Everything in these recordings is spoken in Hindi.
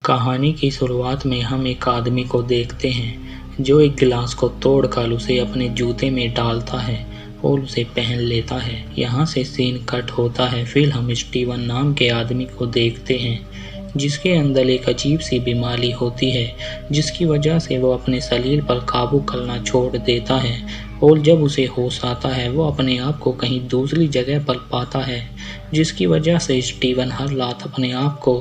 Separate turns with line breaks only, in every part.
कहानी की शुरुआत में हम एक आदमी को देखते हैं जो एक गिलास को तोड़कर उसे अपने जूते में डालता है और उसे पहन लेता है। यहाँ से सीन कट होता है। फिर हम स्टीवन नाम के आदमी को देखते हैं जिसके अंदर एक अजीब सी बीमारी होती है जिसकी वजह से वो अपने शरीर पर काबू करना छोड़ देता है और जब उसे होश आता है वो अपने आप को कहीं दूसरी जगह पर पाता है जिसकी वजह से स्टीवन हर रात अपने आप को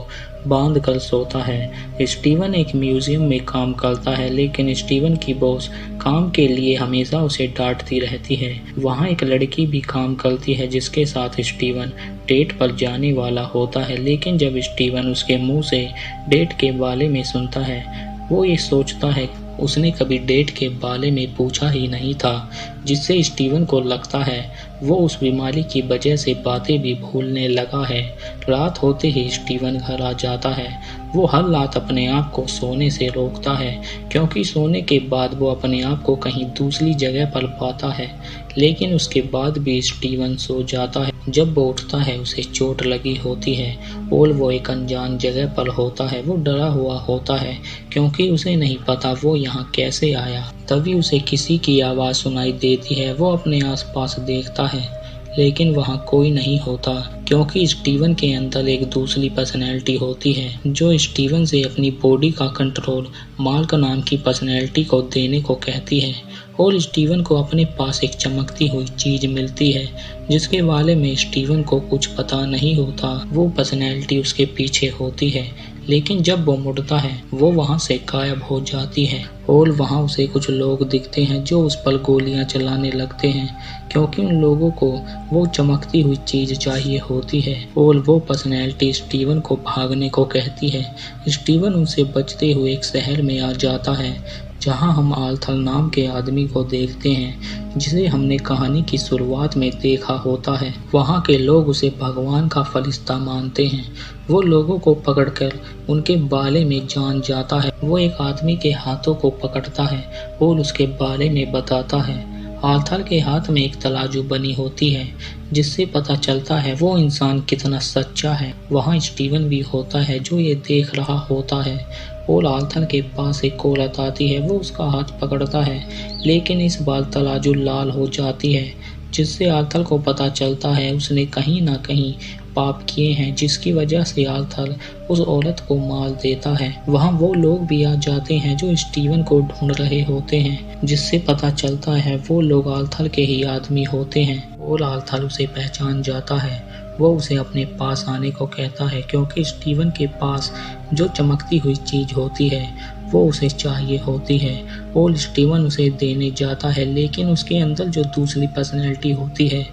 बांध कर सोता है। स्टीवन एक म्यूजियम में काम करता है लेकिन स्टीवन की बॉस काम के लिए हमेशा उसे डांटती रहती है। वहाँ एक लड़की भी काम करती है जिसके साथ स्टीवन डेट पर जाने वाला होता है, लेकिन जब स्टीवन उसके मुंह से डेट के बारे में सुनता है वो ये सोचता है उसने कभी डेट के बारे में पूछा ही नहीं था, जिससे स्टीवन को लगता है वो उस बीमारी की वजह से बातें भी भूलने लगा है। रात होते ही स्टीवन घर आ जाता है। वो हर रात अपने आप को सोने से रोकता है क्योंकि सोने के बाद वो अपने आप को कहीं दूसरी जगह पर पाता है, लेकिन उसके बाद भी स्टीवन सो जाता है। जब वो उठता है उसे चोट लगी होती है और वो एक अनजान जगह पर होता है। वो डरा हुआ होता है क्योंकि उसे नहीं पता वो यहाँ कैसे आया। तभी उसे किसी की आवाज़ सुनाई देती है। वो अपने आसपास देखता है लेकिन वहाँ कोई नहीं होता क्योंकि स्टीवन के अंदर एक दूसरी पर्सनैलिटी होती है जो स्टीवन से अपनी बॉडी का कंट्रोल मार्क नाम की पर्सनैलिटी को देने को कहती है। और स्टीवन को अपने पास एक चमकती हुई चीज मिलती है जिसके बारे में स्टीवन को कुछ पता नहीं होता। वो पर्सनैलिटी उसके पीछे होती है लेकिन जब वो मुड़ता है वो वहाँ से गायब हो जाती है और वहाँ उसे कुछ लोग दिखते हैं जो उस पर गोलियां चलाने लगते हैं क्योंकि उन लोगों को वो चमकती हुई चीज चाहिए होती है। और वो पर्सनैलिटी स्टीवन को भागने को कहती है। स्टीवन उनसे बचते हुए एक शहर में आ जाता है जहां हम आर्थर नाम के आदमी को देखते हैं जिसे हमने कहानी की शुरुआत में देखा होता है। वहां के लोग उसे भगवान का फरिश्ता मानते हैं। वो लोगों को पकड़कर उनके बारे में जान जाता है। वो एक आदमी के हाथों को पकड़ता है और उसके बारे में बताता है। आर्थर के हाथ में एक तराजू बनी होती है जिससे पता चलता है वो इंसान कितना सच्चा है। वहाँ स्टीवन भी होता है जो ये देख रहा होता है और आर्थर के पास एक औरत आती है। वो उसका हाथ पकड़ता है लेकिन इस बार तराजू लाल हो जाती है जिससे आर्थर को पता चलता है उसने कहीं ना कहीं पाप किए हैं जिसकी वजह से आर्थर उस औरत को मार देता है। वहाँ वो लोग भी आ जाते हैं जो स्टीवन को ढूंढ रहे होते हैं जिससे पता चलता है वो लोग आर्थर के ही आदमी होते हैं और आर्थर उसे पहचान जाता है। वो उसे अपने पास आने को कहता है क्योंकि स्टीवन के पास जो चमकती हुई चीज होती है वो उसे चाहिए होती है और स्टीवन उसे देने जाता है, लेकिन उसके अंदर जो दूसरी पर्सनैलिटी होती है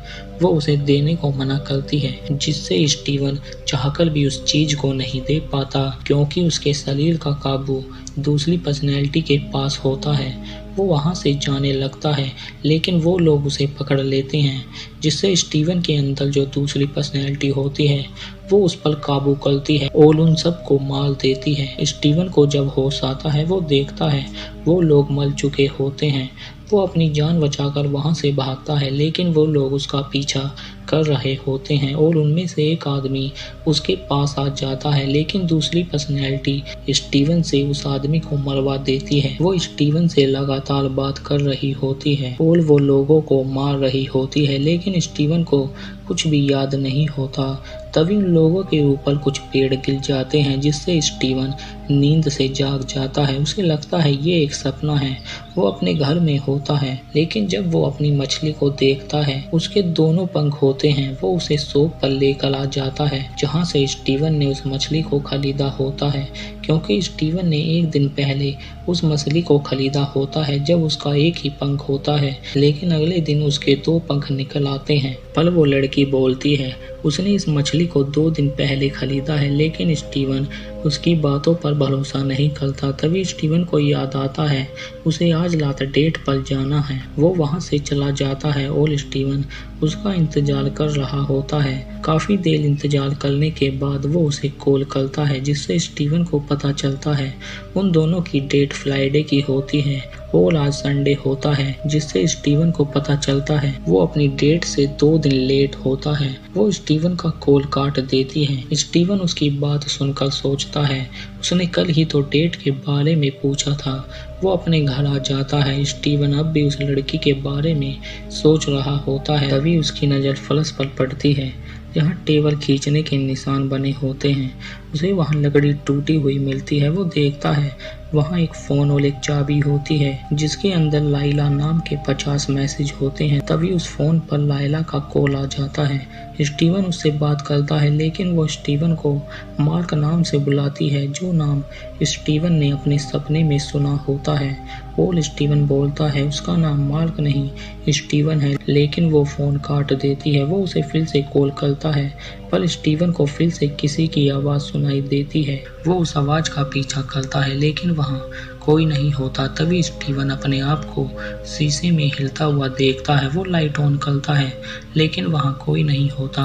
वो उसे देने को मना करती है जिससे स्टीवन चाहकर भी उस चीज को नहीं दे पाता क्योंकि उसके शरीर का काबू दूसरी पर्सनैलिटी के पास होता है। वो वहाँ से जाने लगता है लेकिन वो लोग उसे पकड़ लेते हैं जिससे स्टीवन के अंदर जो दूसरी पर्सनैलिटी होती है वो उस पर काबू करती है और उन सब को मार देती है। स्टीवन को जब होश आता है वो देखता है वो लोग मर चुके होते हैं। वो अपनी जान बचाकर वहाँ से भागता है लेकिन वो लोग उसका पीछा कर रहे होते हैं और उनमें से एक आदमी उसके पास आ जाता है, लेकिन दूसरी पर्सनैलिटी स्टीवन से उस आदमी को मरवा देती है। वो स्टीवन से लगातार बात कर रही होती है और वो लोगों को मार रही होती है लेकिन स्टीवन को कुछ भी याद नहीं होता। तभी उन लोगों के ऊपर कुछ पेड़ गिर जाते हैं जिससे स्टीवन नींद से जाग जाता है। उसे लगता है ये एक सपना है। वो अपने घर में होता है लेकिन जब वो अपनी मछली को देखता है उसके दोनों पंख होते हैं। वो उसे शॉप पर लेकर आ जाता है जहाँ से स्टीवन ने उस मछली को खरीदा होता है क्योंकि स्टीवन ने एक दिन पहले उस मछली को खरीदा होता है जब उसका एक ही पंख होता है, लेकिन अगले दिन उसके 2 पंख निकल आते हैं। पर वो लड़की बोलती है उसने इस मछली को 2 दिन पहले खरीदा है, लेकिन स्टीवन उसकी बातों पर भरोसा नहीं करता। तभी स्टीवन को याद आता है उसे आज रात डेट पर जाना है। वो वहाँ से चला जाता है और स्टीवन उसका इंतजार कर रहा होता है। काफी देर इंतजार करने के बाद वो उसे कॉल करता है, जिससे स्टीवन को पता चलता है उन दोनों की डेट फ्राइडे की होती है और आज संडे होता है, जिससे स्टीवन को पता चलता है वो अपनी डेट से 2 दिन लेट होता है। वो स्टीवन का कॉल काट देती है। स्टीवन उसकी बात सुनकर सोचता है उसने कल ही तो डेट के बारे में पूछा था। वो अपने घर आ जाता है। स्टीवन अब भी उस लड़की के बारे में सोच रहा होता है। तभी उसकी नज़र फर्श पर पड़ती है जहाँ टेबल खींचने के निशान बने होते हैं। उसे वहाँ लकड़ी टूटी हुई मिलती है। वो देखता है वहाँ एक फ़ोन और एक चाबी होती है जिसके अंदर लाइला नाम के 50 मैसेज होते हैं। तभी उस फ़ोन पर लाइला का कॉल आ जाता है। स्टीवन उससे बात करता है, लेकिन वो स्टीवन को मार्क नाम से बुलाती है, जो नाम स्टीवन ने अपने सपने में सुना होता है। और स्टीवन बोलता है उसका नाम मार्क नहीं स्टीवन है, लेकिन वो फ़ोन काट देती है। वो उसे फिर से कॉल करता है, पर स्टीवन को फिर से किसी की आवाज़ सुनाई देती है। वो उस आवाज़ का पीछा करता है, लेकिन वहाँ कोई नहीं होता। तभी स्टीवन अपने आप को शीशे में हिलता हुआ देखता है। वो लाइट ऑन करता है, लेकिन वहाँ कोई नहीं होता।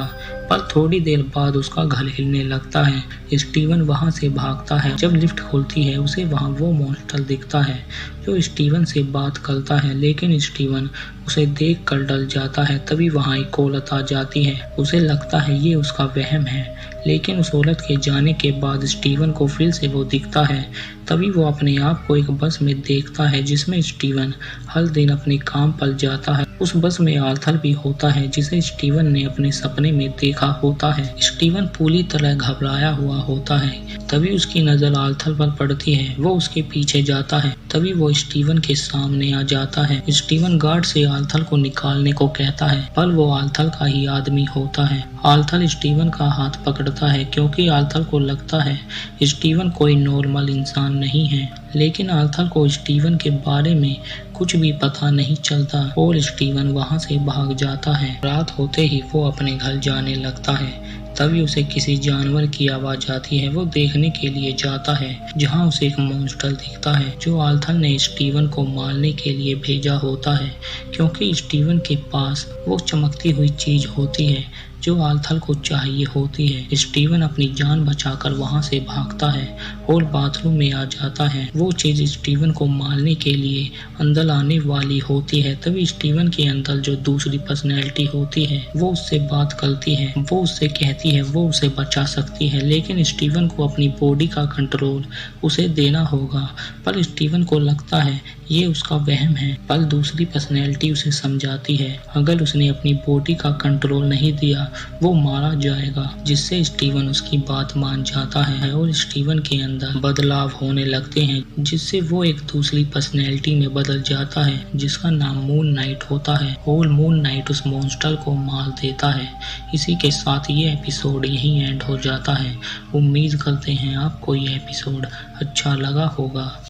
पर थोड़ी देर बाद उसका घर हिलने लगता है। स्टीवन वहाँ से भागता है। जब लिफ्ट खुलती है उसे वहाँ वो मॉन्स्टर दिखता है जो स्टीवन से बात करता है, लेकिन स्टीवन उसे देख कर डर जाता है। तभी वहाँ एक औरत आ जाती है। उसे लगता है ये उसका वहम है, लेकिन उस औरत के जाने के बाद स्टीवन को फिर से वो दिखता है। तभी वो अपने आप को एक बस में देखता है जिसमें स्टीवन हर दिन अपने काम पर जाता है। उस बस में आर्थर भी होता है, जिसे स्टीवन ने अपने सपने में देखा होता है। स्टीवन पूरी तरह घबराया हुआ होता है। तभी उसकी नज़र आर्थर पर पड़ती है। वो उसके पीछे जाता है। तभी वो स्टीवन के सामने आ जाता है। स्टीवन गार्ड से आर्थर को निकालने को कहता है, पर वो आर्थर का ही आदमी होता है। आर्थर स्टीवन का हाथ पकड़ता है, क्योंकि आर्थर को लगता है स्टीवन कोई नॉर्मल इंसान नहीं है। लेकिन आर्थर को स्टीवन के बारे में कुछ भी पता नहीं चलता और स्टीवन वहां से भाग जाता है। रात होते ही वो अपने घर जाने लगता है। तभी उसे किसी जानवर की आवाज आती है। वो देखने के लिए जाता है, जहां उसे एक मॉन्स्टर दिखता है जो आर्थर ने स्टीवन को मारने के लिए भेजा होता है, क्योंकि स्टीवन के पास वो चमकती हुई चीज होती है जो आर्थर को चाहिए होती है। स्टीवन अपनी जान बचाकर वहां से भागता है और बाथरूम में आ जाता है। वो चीज स्टीवन को मारने के लिए अंदर आने वाली होती है। तभी स्टीवन के अंदर जो दूसरी पर्सनैलिटी होती है वो उससे बात करती है। वो उससे कहती है वो उसे बचा सकती है, लेकिन स्टीवन को अपनी बॉडी का कंट्रोल उसे देना होगा। पर स्टीवन को लगता है ये उसका वहम है। पर दूसरी पर्सनैलिटी उसे समझाती है अगर उसने अपनी बॉडी का कंट्रोल नहीं दिया वो मारा जाएगा, जिससे स्टीवन उसकी बात मान जाता है और स्टीवन के अंदर बदलाव होने लगते हैं, जिससे वो एक दूसरी पर्सनैलिटी में बदल जाता है जिसका नाम मून नाइट होता है। और मून नाइट उस मॉन्स्टर को मार देता है। इसी के साथ ये एपिसोड यहीं एंड हो जाता है। उम्मीद करते हैं आपको ये एपिसोड अच्छा लगा होगा।